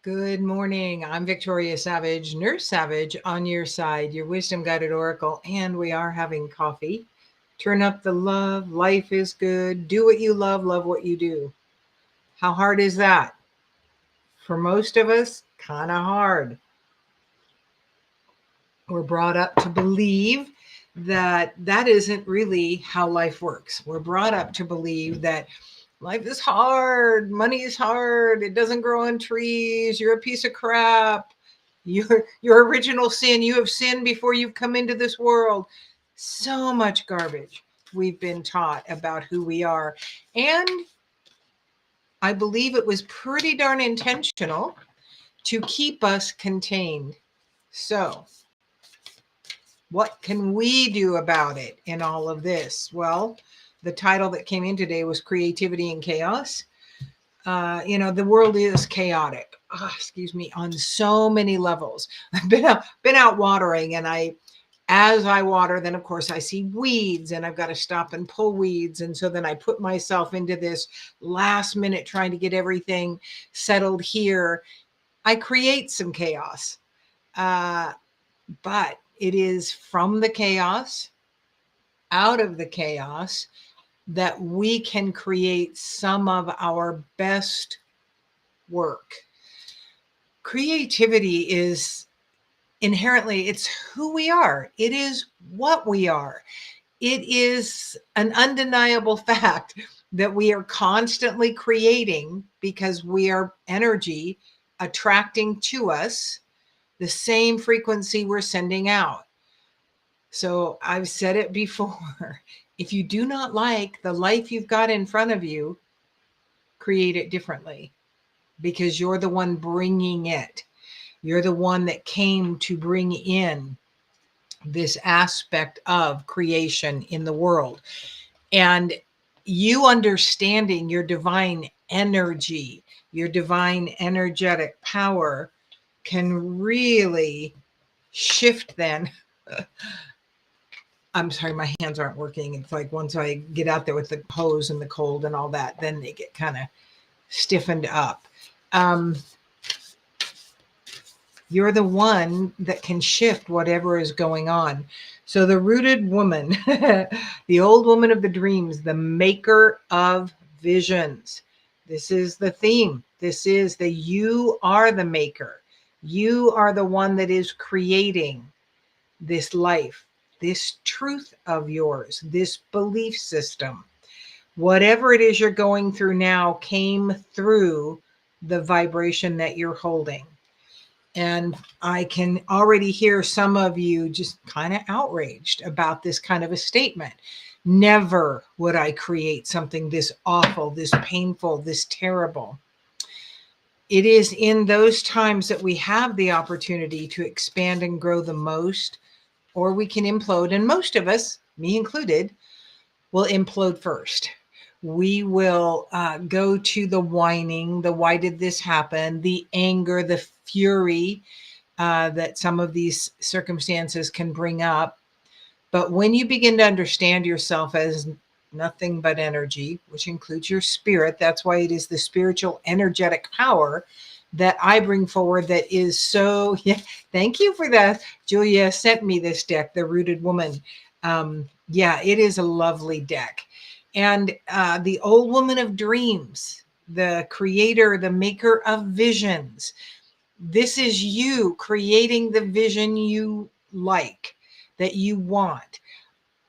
Good morning. I'm Victoria Savage, Nurse Savage, on your side, your wisdom guided oracle, and we are having coffee. Turn up the love. Life is good. Do what you love what you do. How hard is that? For most of us, kind of hard. We're brought up to believe that that isn't really how life works. We're brought up to believe that life is hard, money is hard, it doesn't grow on trees, you're a piece of crap, your original sin, you have sinned before you've come into this world. So much garbage we've been taught about who we are. And I believe it was pretty darn intentional to keep us contained. So, what can we do about it in all of this? Well, the title that came in today was Creativity and Chaos. The world is chaotic. Excuse me, on so many levels. I've been out watering, and as I water, then of course I see weeds, and I've got to stop and pull weeds, and so then I put myself into this last minute trying to get everything settled here. I create some chaos, but it is from the chaos, out of the chaos, that we can create some of our best work. Creativity is inherently, it's who we are. It is what we are. It is an undeniable fact that we are constantly creating because we are energy attracting to us the same frequency we're sending out. So I've said it before. If you do not like the life you've got in front of you, create it differently, because you're the one bringing it. You're the one that came to bring in this aspect of creation in the world. And you understanding your divine energy, your divine energetic power can really shift then. I'm sorry, my hands aren't working. It's like once I get out there with the hose and the cold and all that, then they get kind of stiffened up. You're the one that can shift whatever is going on. So the rooted woman, the old woman of the dreams, the maker of visions. This is the theme. This is you are the maker. You are the one that is creating this life, this truth of yours, this belief system. Whatever it is you're going through now came through the vibration that you're holding. And I can already hear some of you just kind of outraged about this kind of a statement. Never would I create something this awful, this painful, this terrible. It is in those times that we have the opportunity to expand and grow the most, or we can implode. And most of us, me included, will implode first. We will go to the whining, the why did this happen, the anger, the fury that some of these circumstances can bring up. But when you begin to understand yourself as nothing but energy, which includes your spirit, that's why it is the spiritual energetic power that I bring forward that is so, yeah, thank you for that. Julia sent me this deck, The Rooted Woman. Yeah, it is a lovely deck. And the old woman of dreams, the creator, the maker of visions. This is you creating the vision you like, that you want.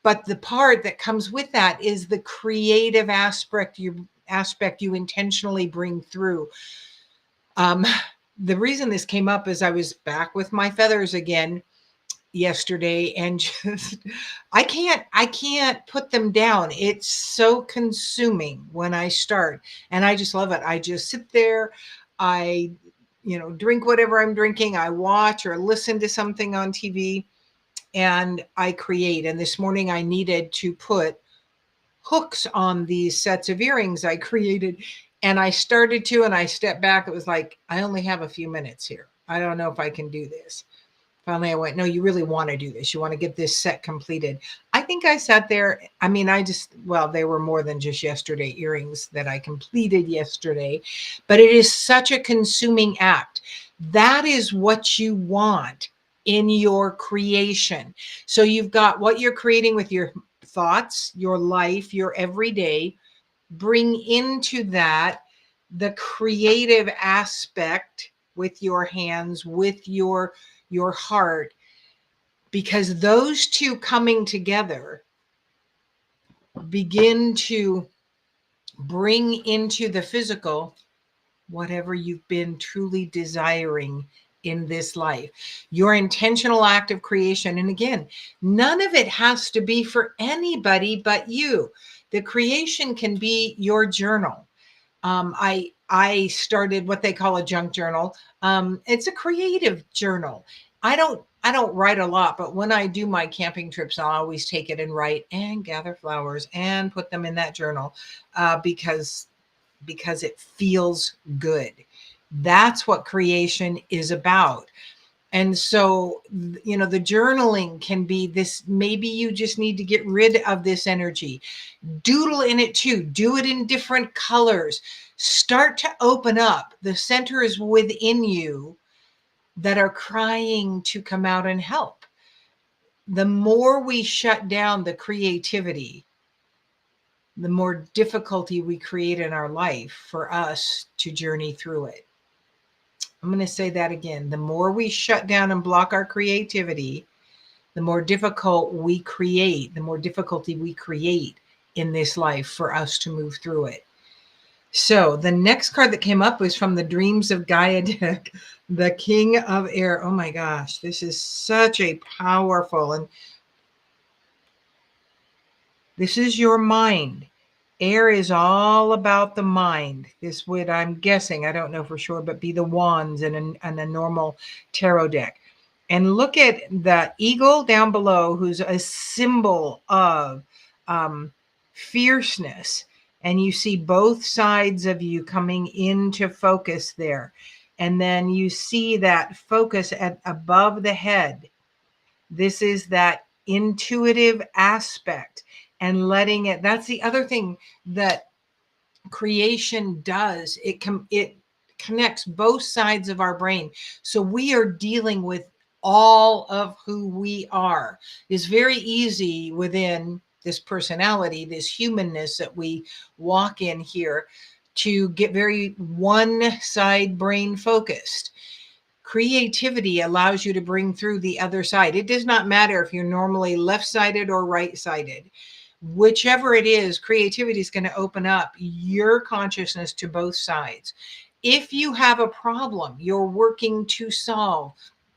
But the part that comes with that is the creative aspect you intentionally bring through. The reason this came up is I was back with my feathers again yesterday, and just I can't put them down. It's so consuming when I start, and I just love it. I just sit there, I drink whatever I'm drinking, I watch or listen to something on TV, and I create. And this morning I needed to put hooks on these sets of earrings I created, and I started to, and I stepped back. It was like, I only have a few minutes here. I don't know if I can do this. Finally, I went, no, you really want to do this. You want to get this set completed. I think I sat there. I mean, they were more than just yesterday earrings that I completed yesterday, but it is such a consuming act. That is what you want in your creation. So you've got what you're creating with your thoughts, your life, your everyday. Bring into that the creative aspect with your hands, with your heart, because those two coming together begin to bring into the physical whatever you've been truly desiring in this life. Your intentional act of creation. And again, none of it has to be for anybody but you. The creation can be your journal. I started what they call a junk journal. It's a creative journal. I don't write a lot, but when I do my camping trips, I'll always take it and write and gather flowers and put them in that journal, because it feels good. That's what creation is about. And so, the journaling can be this. Maybe you just need to get rid of this energy. Doodle in it too. Do it in different colors. Start to open up the centers within you that are crying to come out and help. The more we shut down the creativity, the more difficulty we create in our life for us to journey through it. I'm going to say that again. The more we shut down and block our creativity, the more the more difficulty we create in this life for us to move through it. So the next card that came up was from the Dreams of Gaia deck, the King of Air. Oh my gosh, this is such a powerful, and this is your mind. Air is all about the mind. This would, I'm guessing, I don't know for sure, but be the wands in a normal tarot deck. And look at the eagle down below, who's a symbol of fierceness. And you see both sides of you coming into focus there. And then you see that focus at above the head. This is that intuitive aspect, and letting it. That's the other thing that creation does. It connects both sides of our brain. So we are dealing with all of who we are. It's very easy within this personality, this humanness that we walk in here, to get very one side brain focused. Creativity allows you to bring through the other side. It does not matter if you're normally left-sided or right-sided. Whichever it is, creativity is going to open up your consciousness to both sides. If you have a problem you're working to solve,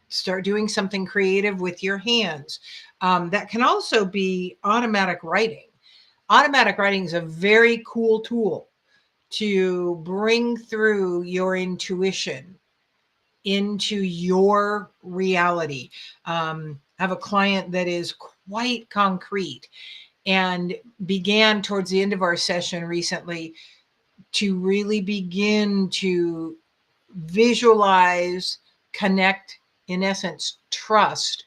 start doing something creative with your hands. That can also be automatic writing. Automatic writing is a very cool tool to bring through your intuition into your reality. I have a client that is quite concrete and began towards the end of our session recently to really begin to visualize, connect, in essence, trust,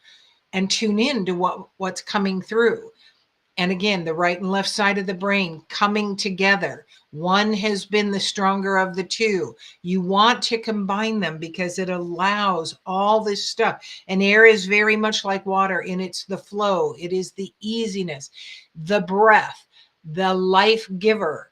and tune in to what's coming through. And again, the right and left side of the brain coming together. One has been the stronger of the two. You want to combine them because it allows all this stuff. And air is very much like water, and it's the flow. It is the easiness, the breath, the life giver.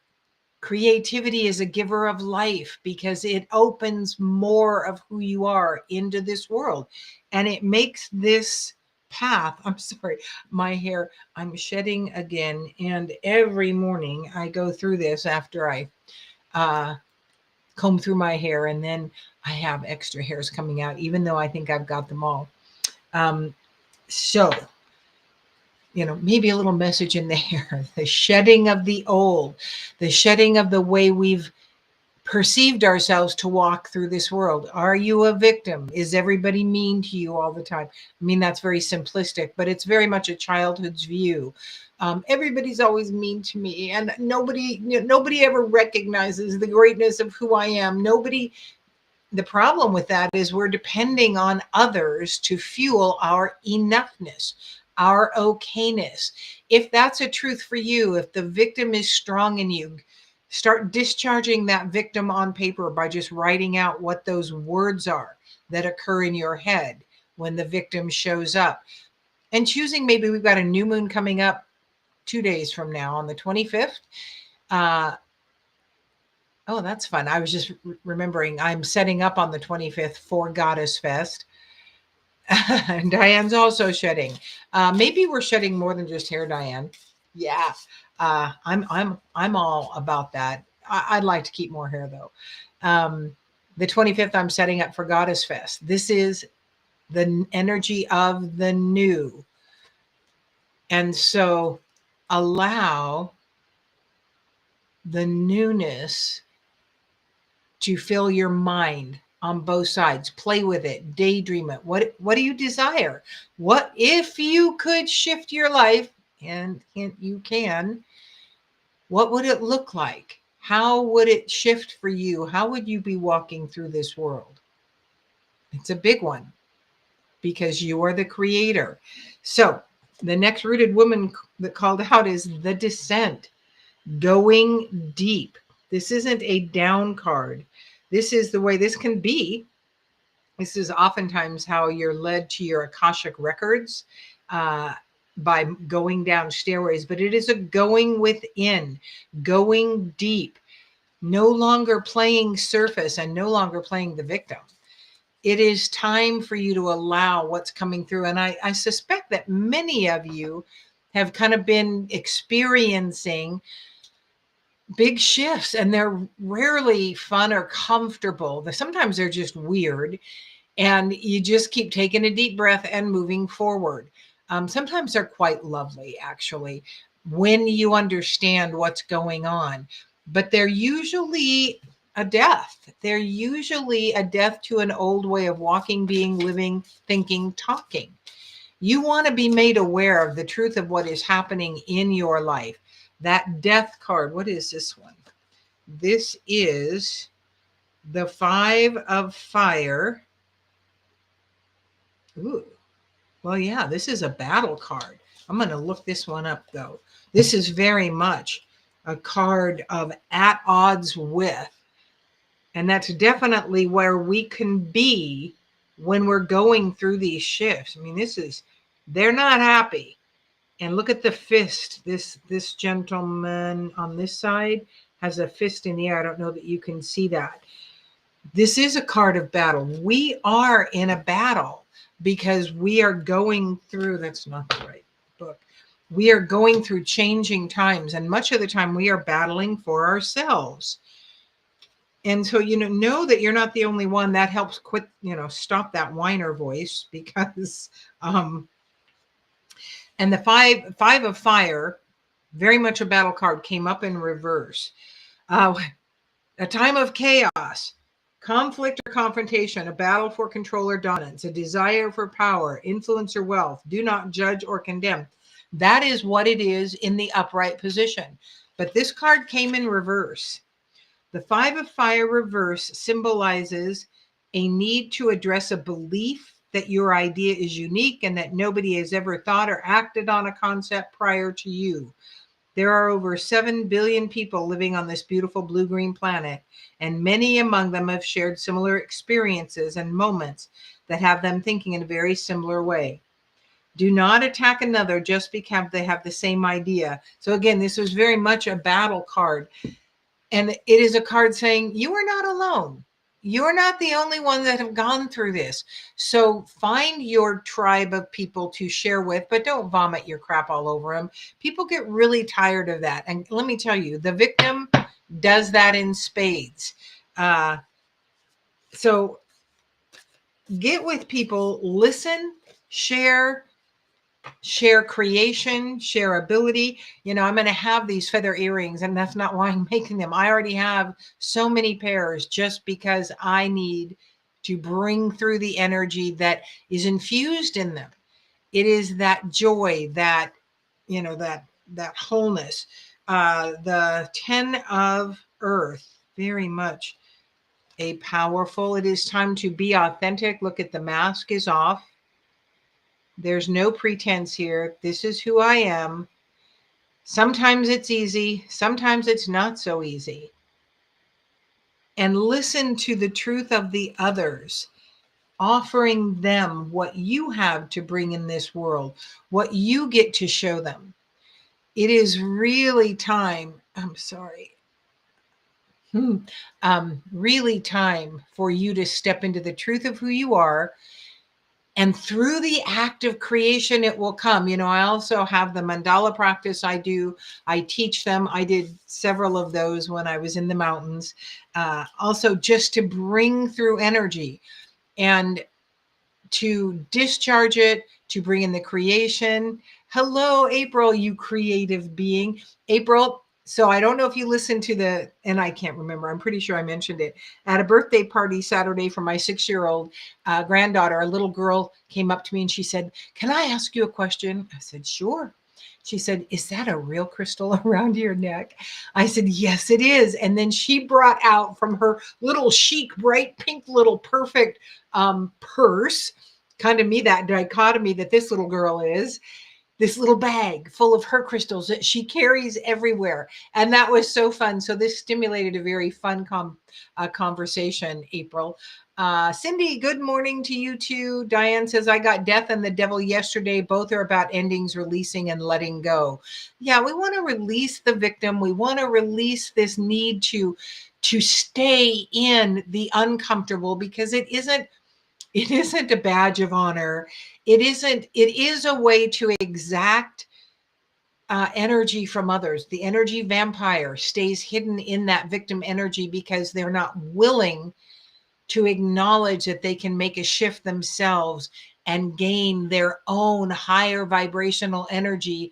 Creativity is a giver of life because it opens more of who you are into this world. And it makes this path, I'm sorry, my hair, I'm shedding again. And every morning I go through this after I comb through my hair, and then I have extra hairs coming out, even though I think I've got them all. So, maybe a little message in there. The shedding of the old, the shedding of the way we've perceived ourselves to walk through this world. Are you a victim? Is everybody mean to you all the time? I mean, that's very simplistic, but it's very much a childhood's view. Everybody's always mean to me, and nobody ever recognizes the greatness of who I am. The problem with that is we're depending on others to fuel our enoughness, our okayness. If that's a truth for you, if the victim is strong in you, Start discharging that victim on paper by just writing out what those words are that occur in your head when the victim shows up. And choosing, maybe we've got a new moon coming up 2 days from now on the 25th. Oh, that's fun. I was just remembering I'm setting up on the 25th for Goddess Fest. And Diane's also shedding. Maybe we're shedding more than just hair, Diane. Yeah. I'm all about that. I'd like to keep more hair though. The 25th, I'm setting up for Goddess Fest. This is the energy of the new. And so allow the newness to fill your mind on both sides. Play with it, daydream it. What do you desire? What if you could shift your life? And you can. What would it look like? How would it shift for you? How would you be walking through this world? It's a big one because you are the creator. So the next rooted woman that called out is the descent, going deep. This isn't a down card. This is the way this can be. This is oftentimes how you're led to your Akashic records by going down stairways, but it is a going within, going deep, no longer playing surface and no longer playing the victim. It is time for you to allow what's coming through. And I suspect that many of you have kind of been experiencing big shifts, and they're rarely fun or comfortable. Sometimes they're just weird, and you just keep taking a deep breath and moving forward. Sometimes they're quite lovely, actually, when you understand what's going on, but they're usually a death. They're usually a death to an old way of walking, being, living, thinking, talking. You want to be made aware of the truth of what is happening in your life. That death card, what is this one? This is the 5 of Fire. Ooh, well, yeah, this is a battle card. I'm going to look this one up, though. This is very much a card of at odds with. And that's definitely where we can be when we're going through these shifts. I mean, they're not happy. And look at the fist. This gentleman on this side has a fist in the air. I don't know that you can see that. This is a card of battle. We are in a battle because we are going through, that's not the right book. We are going through changing times, and much of the time we are battling for ourselves. And so, know that you're not the only one. That helps stop that whiner voice, because and the 5 of Fire, very much a battle card, came up in reverse. A time of chaos, conflict or confrontation, a battle for control or dominance, a desire for power, influence or wealth. Do not judge or condemn. That is what it is in the upright position. But this card came in reverse. The 5 of Fire reverse symbolizes a need to address a belief that your idea is unique and that nobody has ever thought or acted on a concept prior to you. There are over 7 billion people living on this beautiful blue-green planet, and many among them have shared similar experiences and moments that have them thinking in a very similar way. Do not attack another just because they have the same idea. So again, this was very much a battle card. And it is a card saying you are not alone. You're not the only one that have gone through this. So find your tribe of people to share with, but don't vomit your crap all over them. People get really tired of that. And let me tell you, the victim does that in spades. So get with people, listen, share creation, share ability. I'm going to have these feather earrings, and that's not why I'm making them. I already have so many pairs just because I need to bring through the energy that is infused in them. It is that joy, that wholeness. The 10 of Earth, very much a powerful. It is time to be authentic. Look at the mask is off. There's no pretense here. This is who I am. Sometimes it's easy, sometimes it's not so easy. And listen to the truth of the others, offering them what you have to bring in this world, what you get to show them. It is really time. I'm sorry. Really time for you to step into the truth of who you are. And through the act of creation, it will come. You know, I also have the mandala practice I do. I teach them. I did several of those when I was in the mountains. Also, just to bring through energy and to discharge it, to bring in the creation. Hello, April, you creative being. April, so I don't know if you listened to and I can't remember, I'm pretty sure I mentioned it. At a birthday party Saturday for my 6-year-old granddaughter, a little girl came up to me and she said, "Can I ask you a question?" I said, "Sure." She said, "Is that a real crystal around your neck?" I said, "Yes, it is." And then she brought out from her little chic, bright pink, little perfect purse, kind of me, that dichotomy that this little girl is, this little bag full of her crystals that she carries everywhere. And that was so fun. So this stimulated a very fun conversation, April. Cindy, good morning to you too. Diane says, "I got death and the devil yesterday. Both are about endings, releasing and letting go." Yeah, we want to release the victim. We want to release this need to stay in the uncomfortable, because it isn't a badge of honor. It is a way to exact energy from others. The energy vampire stays hidden in that victim energy because they're not willing to acknowledge that they can make a shift themselves and gain their own higher vibrational energy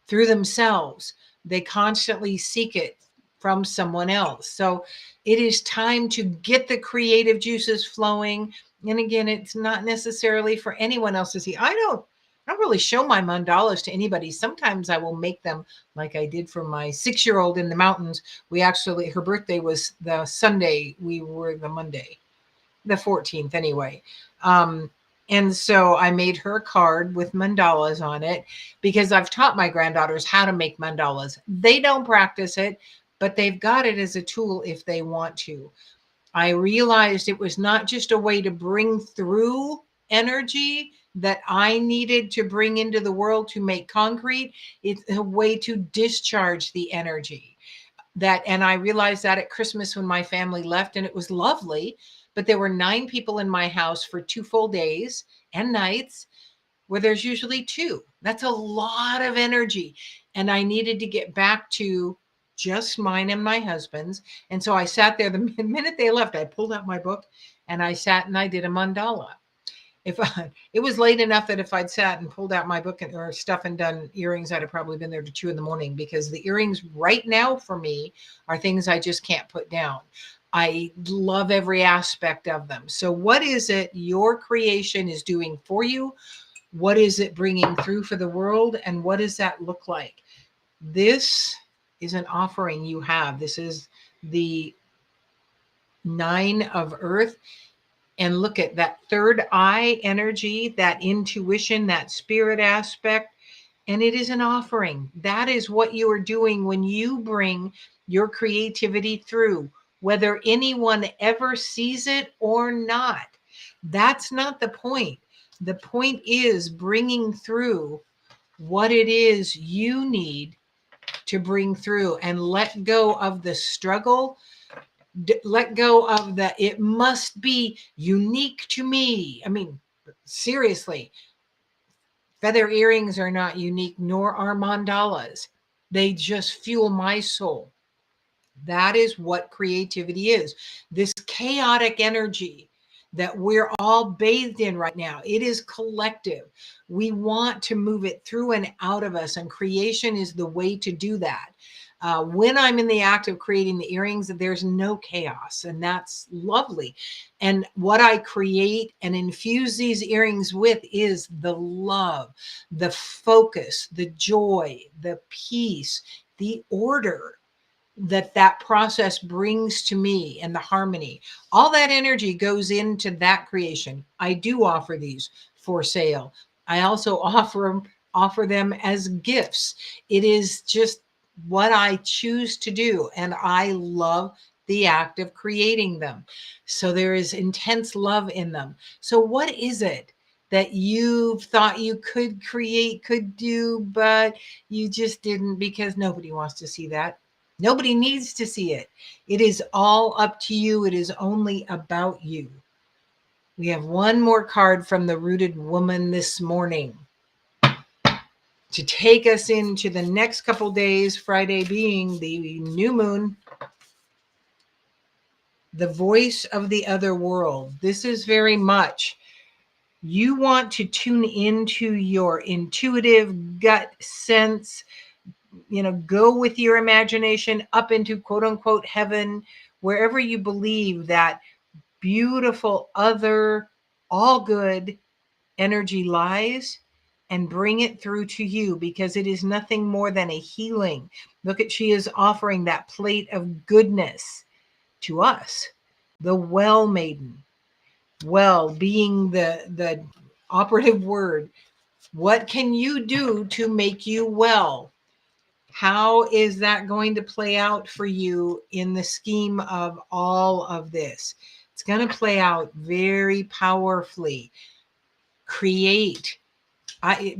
through themselves. They constantly seek it from someone else. So it is time to get the creative juices flowing. And again, it's not necessarily for anyone else to see. I don't really show my mandalas to anybody. Sometimes I will make them, like I did for my 6-year-old in the mountains. We actually, her birthday was the Sunday, we were the Monday, the 14th anyway. And so I made her a card with mandalas on it, because I've taught my granddaughters how to make mandalas. They don't practice it, but they've got it as a tool if they want to. I realized it was not just a way to bring through energy that I needed to bring into the world to make concrete. It's a way to discharge the energy and I realized that at Christmas when my family left, and it was lovely, but there were 9 people in my house for 2 full days and nights, where there's usually 2. That's a lot of energy. And I needed to get back to just mine and my husband's. And so I sat there. The minute they left, I pulled out my book and I sat and I did a mandala. It was late enough that if I'd sat and pulled out my book or stuff and done earrings, I'd have probably been there to 2 a.m, because the earrings right now for me are things I just can't put down. I love every aspect of them. So what is it your creation is doing for you? What is it bringing through for the world? And what does that look like? This is an offering you have. This is the 9 of earth. And look at that third eye energy, that intuition, that spirit aspect. And it is an offering. That is what you are doing when you bring your creativity through, whether anyone ever sees it or not. That's not the point. The point is bringing through what it is you need to bring through, and let go of the struggle. Let go of the "it must be unique to me." I mean, seriously, feather earrings are not unique, nor are mandalas. They just fuel my soul. That is what creativity is. This chaotic energy that we're all bathed in right now, it is collective. We want to move it through and out of us, and creation is the way to do that. When I'm in the act of creating the earrings, there's no chaos, and that's lovely. And what I create and infuse these earrings with is the love, the focus, the joy, the peace, the order that process brings to me, and the harmony. All that energy goes into that creation. I do offer these for sale. I also offer them offer them as gifts. It is just what I choose to do. And I love the act of creating them. So there is intense love in them. So what is it that you thought you could create, could do, but you just didn't because nobody wants to see that? Nobody needs to see it. It is all up to you. It is only about you. We have one more card from the Rooted Woman this morning to take us into the next couple days, Friday being the new moon, the voice of the other world. This is very much, you want to tune into your intuitive gut sense, go with your imagination up into quote unquote heaven, wherever you believe that beautiful other, all good energy lies, and bring it through to you, because it is nothing more than a healing. Look at, she is offering that plate of goodness to us, the well maiden. Well being the operative word. What can you do to make you well? How is that going to play out for you in the scheme of all of this? It's going to play out very powerfully. Create.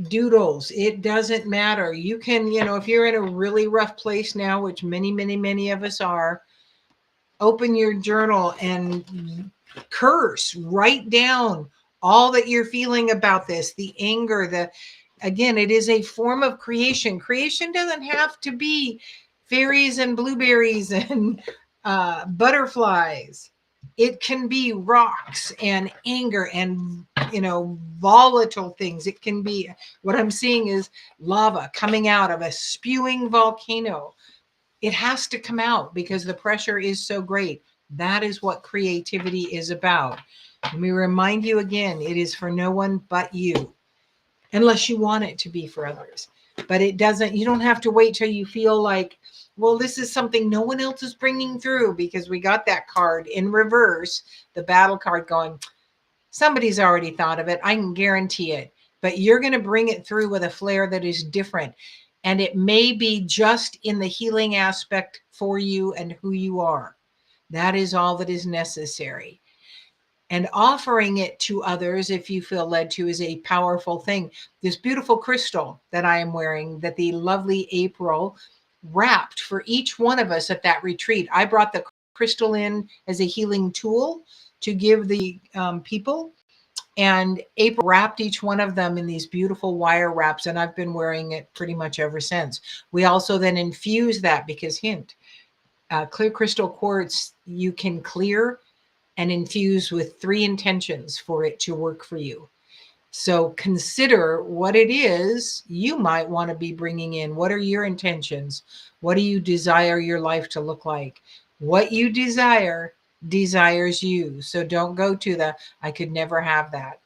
Doodles, it doesn't matter. You can, if you're in a really rough place now, which many, many, many of us are, open your journal and curse, write down all that you're feeling about this, the anger, again, it is a form of creation. Creation doesn't have to be fairies and blueberries and butterflies. It can be rocks and anger and, volatile things. It can be, what I'm seeing is lava coming out of a spewing volcano. It has to come out because the pressure is so great. That is what creativity is about. Let me remind you again, it is for no one but you, unless you want it to be for others. But it doesn't, you don't have to wait till you feel like, well, this is something no one else is bringing through, because we got that card in reverse, the battle card, going, somebody's already thought of it. I can guarantee it. But you're going to bring it through with a flair that is different. And it may be just in the healing aspect for you and who you are. That is all that is necessary. And offering it to others, if you feel led to, is a powerful thing. This beautiful crystal that I am wearing, that the lovely April wrapped for each one of us at that retreat. I brought the crystal in as a healing tool to give the people. And April wrapped each one of them in these beautiful wire wraps, and I've been wearing it pretty much ever since. We also then infuse that, because hint, clear crystal quartz, you can clear and infuse with 3 intentions for it to work for you. So consider what it is you might want to be bringing in. What are your intentions? What do you desire your life to look like? What you desire desires you. So don't go to the, I could never have that.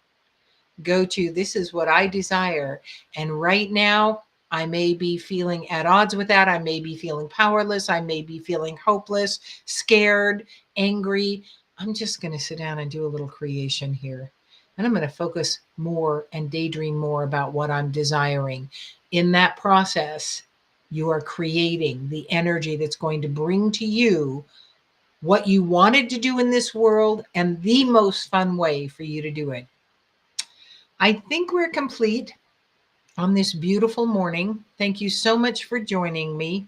Go to, this is what I desire. And right now, I may be feeling at odds with that. I may be feeling powerless. I may be feeling hopeless, scared, angry. I'm just going to sit down and do a little creation here. And I'm going to focus more and daydream more about what I'm desiring. In that process, you are creating the energy that's going to bring to you what you wanted to do in this world, and the most fun way for you to do it. I think we're complete on this beautiful morning. Thank you so much for joining me.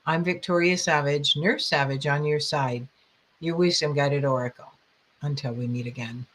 I'm Victoria Savage, Nurse Savage, on your side, your wisdom guided oracle. Until we meet again.